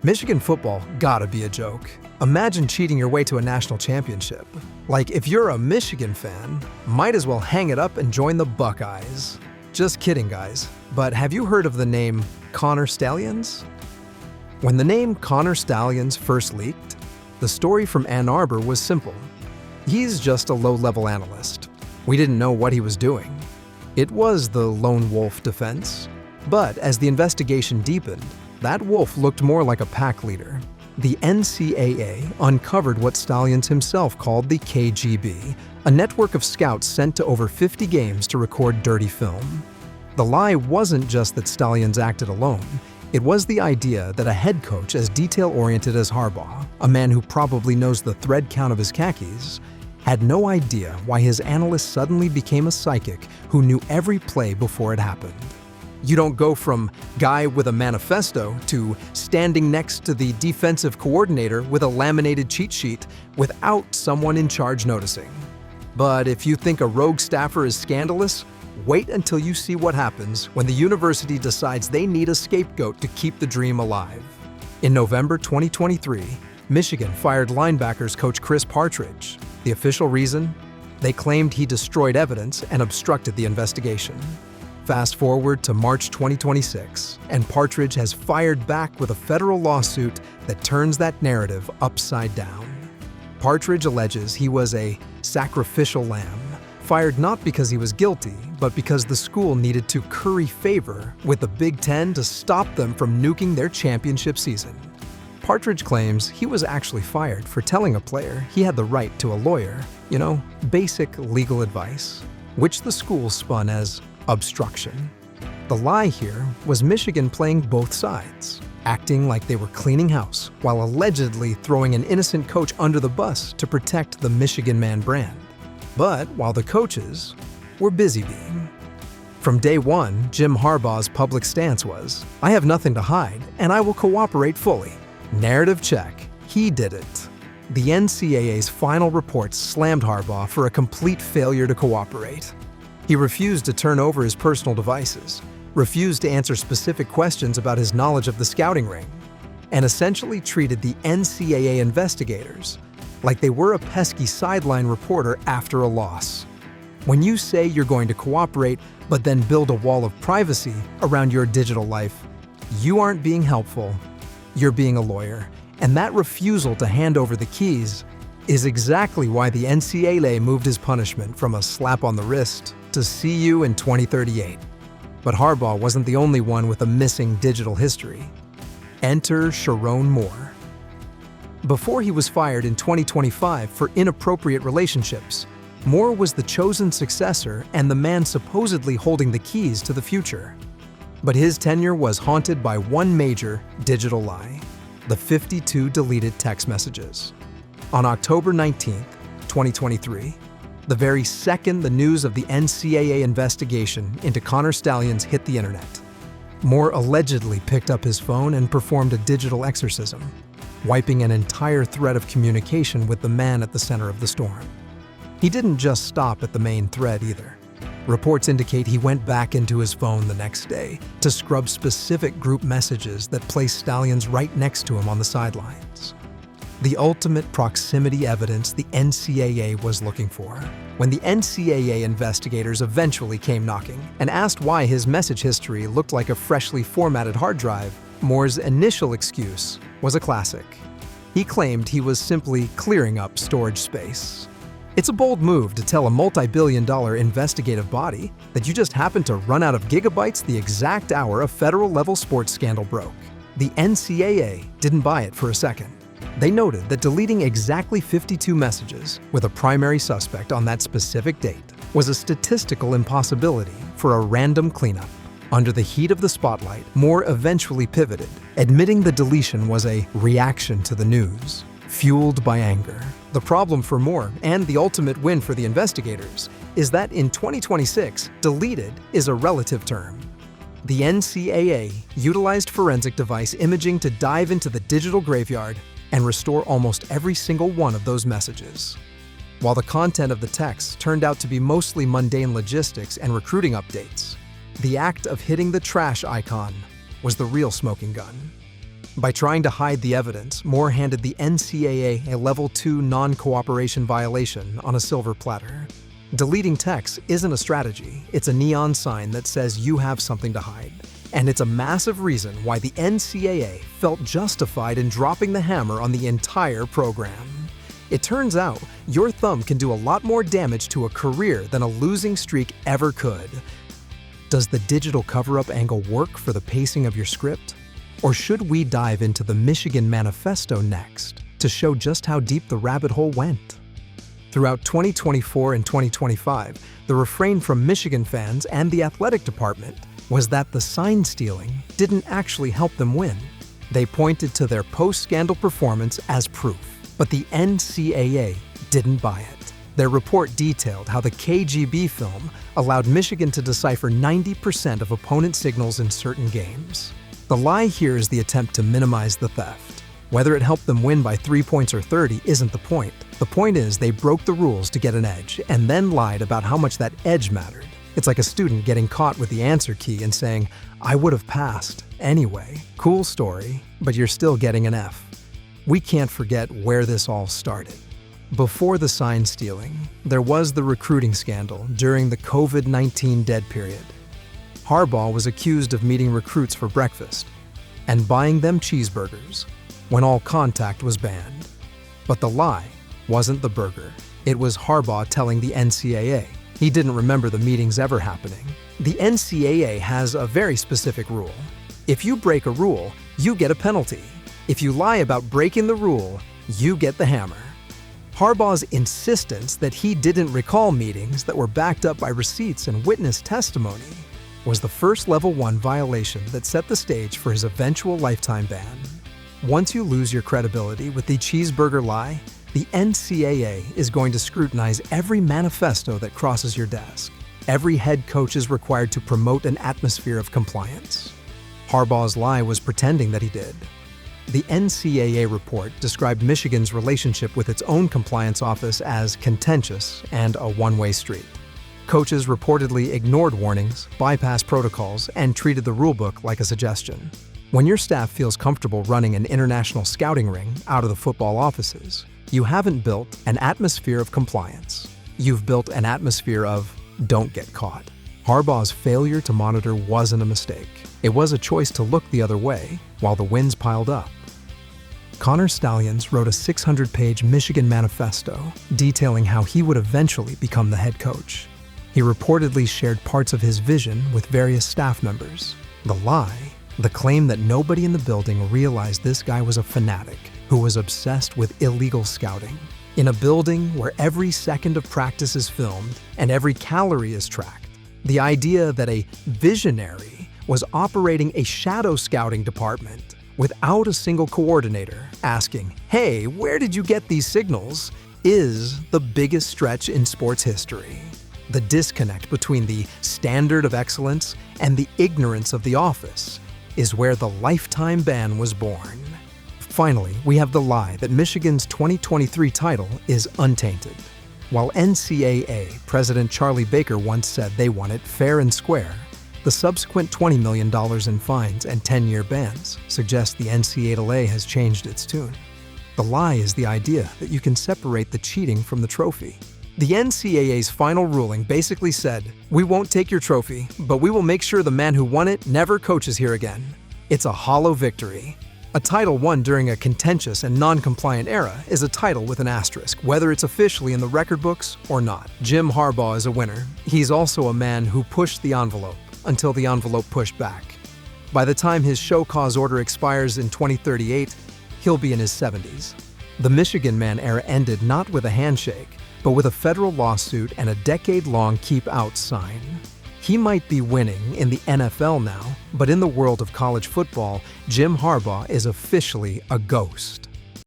Michigan football gotta be a joke. Imagine cheating your way to a national championship. Like, if you're a Michigan fan, might as well hang it up and join the Buckeyes. Just kidding, guys. But have you heard of the name Connor Stallions? When the name Connor Stallions first leaked, the story from Ann Arbor was simple. He's just a low-level analyst. We didn't know what he was doing. It was the lone wolf defense. But as the investigation deepened, that wolf looked more like a pack leader. The NCAA uncovered what Stallions himself called the KGB, a network of scouts sent to over 50 games to record dirty film. The lie wasn't just that Stallions acted alone. It was the idea that a head coach as detail-oriented as Harbaugh, a man who probably knows the thread count of his khakis, had no idea why his analyst suddenly became a psychic who knew every play before it happened. You don't go from guy with a manifesto to standing next to the defensive coordinator with a laminated cheat sheet without someone in charge noticing. But if you think a rogue staffer is scandalous, wait until you see what happens when the university decides they need a scapegoat to keep the dream alive. In November 2023, Michigan fired linebackers coach Chris Partridge. The official reason? They claimed he destroyed evidence and obstructed the investigation. Fast forward to March 2026, and Partridge has fired back with a federal lawsuit that turns that narrative upside down. Partridge alleges he was a sacrificial lamb, fired not because he was guilty, but because the school needed to curry favor with the Big Ten to stop them from nuking their championship season. Partridge claims he was actually fired for telling a player he had the right to a lawyer, basic legal advice, which the school spun as obstruction. The lie here was Michigan playing both sides, acting like they were cleaning house while allegedly throwing an innocent coach under the bus to protect the Michigan Man brand. But while the coaches were busy being. From day one, Jim Harbaugh's public stance was, "I have nothing to hide, and I will cooperate fully." Narrative check. He did it. The NCAA's final report slammed Harbaugh for a complete failure to cooperate. He refused to turn over his personal devices, refused to answer specific questions about his knowledge of the scouting ring, and essentially treated the NCAA investigators like they were a pesky sideline reporter after a loss. When you say you're going to cooperate, but then build a wall of privacy around your digital life, you aren't being helpful, you're being a lawyer. And that refusal to hand over the keys is exactly why the NCAA moved his punishment from a slap on the wrist to see you in 2038. But Harbaugh wasn't the only one with a missing digital history. Enter Sharon Moore. Before he was fired in 2025 for inappropriate relationships, Moore was the chosen successor and the man supposedly holding the keys to the future. But his tenure was haunted by one major digital lie: the 52 deleted text messages. On October 19, 2023, the very second the news of the NCAA investigation into Connor Stallions hit the internet, Moore allegedly picked up his phone and performed a digital exorcism, wiping an entire thread of communication with the man at the center of the storm. He didn't just stop at the main thread either. Reports indicate he went back into his phone the next day to scrub specific group messages that placed Stallions right next to him on the sidelines. The ultimate proximity evidence the NCAA was looking for. When the NCAA investigators eventually came knocking and asked why his message history looked like a freshly formatted hard drive, Moore's initial excuse was a classic. He claimed he was simply clearing up storage space. It's a bold move to tell a multi-billion-dollar investigative body that you just happened to run out of gigabytes the exact hour a federal-level sports scandal broke. The NCAA didn't buy it for a second. They noted that deleting exactly 52 messages with a primary suspect on that specific date was a statistical impossibility for a random cleanup. Under the heat of the spotlight, Moore eventually pivoted, admitting the deletion was a reaction to the news, fueled by anger. The problem for Moore, and the ultimate win for the investigators, is that in 2026, deleted is a relative term. The NCAA utilized forensic device imaging to dive into the digital graveyard and restore almost every single one of those messages. While the content of the texts turned out to be mostly mundane logistics and recruiting updates, the act of hitting the trash icon was the real smoking gun. By trying to hide the evidence, Moore handed the NCAA a Level 2 non-cooperation violation on a silver platter. Deleting text isn't a strategy, it's a neon sign that says you have something to hide. And it's a massive reason why the NCAA felt justified in dropping the hammer on the entire program. It turns out, your thumb can do a lot more damage to a career than a losing streak ever could. Does the digital cover-up angle work for the pacing of your script? Or should we dive into the Michigan Manifesto next to show just how deep the rabbit hole went? Throughout 2024 and 2025, the refrain from Michigan fans and the athletic department was that the sign stealing didn't actually help them win. They pointed to their post-scandal performance as proof, but the NCAA didn't buy it. Their report detailed how the KGB film allowed Michigan to decipher 90% of opponent signals in certain games. The lie here is the attempt to minimize the theft. Whether it helped them win by 3 points or 30 isn't the point. The point is they broke the rules to get an edge and then lied about how much that edge mattered. It's like a student getting caught with the answer key and saying, "I would have passed anyway." Cool story, but you're still getting an F. We can't forget where this all started. Before the sign stealing, there was the recruiting scandal during the COVID-19 dead period. Harbaugh was accused of meeting recruits for breakfast and buying them cheeseburgers when all contact was banned. But the lie wasn't the burger. It was Harbaugh telling the NCAA he didn't remember the meetings ever happening. The NCAA has a very specific rule. If you break a rule, you get a penalty. If you lie about breaking the rule, you get the hammer. Harbaugh's insistence that he didn't recall meetings that were backed up by receipts and witness testimony was the first Level 1 violation that set the stage for his eventual lifetime ban. Once you lose your credibility with the cheeseburger lie, the NCAA is going to scrutinize every manifesto that crosses your desk. Every head coach is required to promote an atmosphere of compliance. Harbaugh's lie was pretending that he did. The NCAA report described Michigan's relationship with its own compliance office as contentious and a one-way street. Coaches reportedly ignored warnings, bypassed protocols, and treated the rulebook like a suggestion. When your staff feels comfortable running an international scouting ring out of the football offices, you haven't built an atmosphere of compliance. You've built an atmosphere of don't get caught. Harbaugh's failure to monitor wasn't a mistake. It was a choice to look the other way while the wins piled up. Connor Stallions wrote a 600-page Michigan manifesto detailing how he would eventually become the head coach. He reportedly shared parts of his vision with various staff members. The lie, the claim that nobody in the building realized this guy was a fanatic who was obsessed with illegal scouting. In a building where every second of practice is filmed and every calorie is tracked, the idea that a visionary was operating a shadow scouting department without a single coordinator asking, "Hey, where did you get these signals?" is the biggest stretch in sports history. The disconnect between the standard of excellence and the ignorance of the office is where the lifetime ban was born. Finally, we have the lie that Michigan's 2023 title is untainted. While NCAA President Charlie Baker once said they won it fair and square, the subsequent $20 million in fines and 10-year bans suggest the NCAA has changed its tune. The lie is the idea that you can separate the cheating from the trophy. The NCAA's final ruling basically said, "We won't take your trophy, but we will make sure the man who won it never coaches here again." It's a hollow victory. A title won during a contentious and non-compliant era is a title with an asterisk, whether it's officially in the record books or not. Jim Harbaugh is a winner. He's also a man who pushed the envelope until the envelope pushed back. By the time his show cause order expires in 2038, he'll be in his 70s. The Michigan Man era ended not with a handshake, but with a federal lawsuit and a decade-long keep out sign. He might be winning in the NFL now, but in the world of college football, Jim Harbaugh is officially a ghost.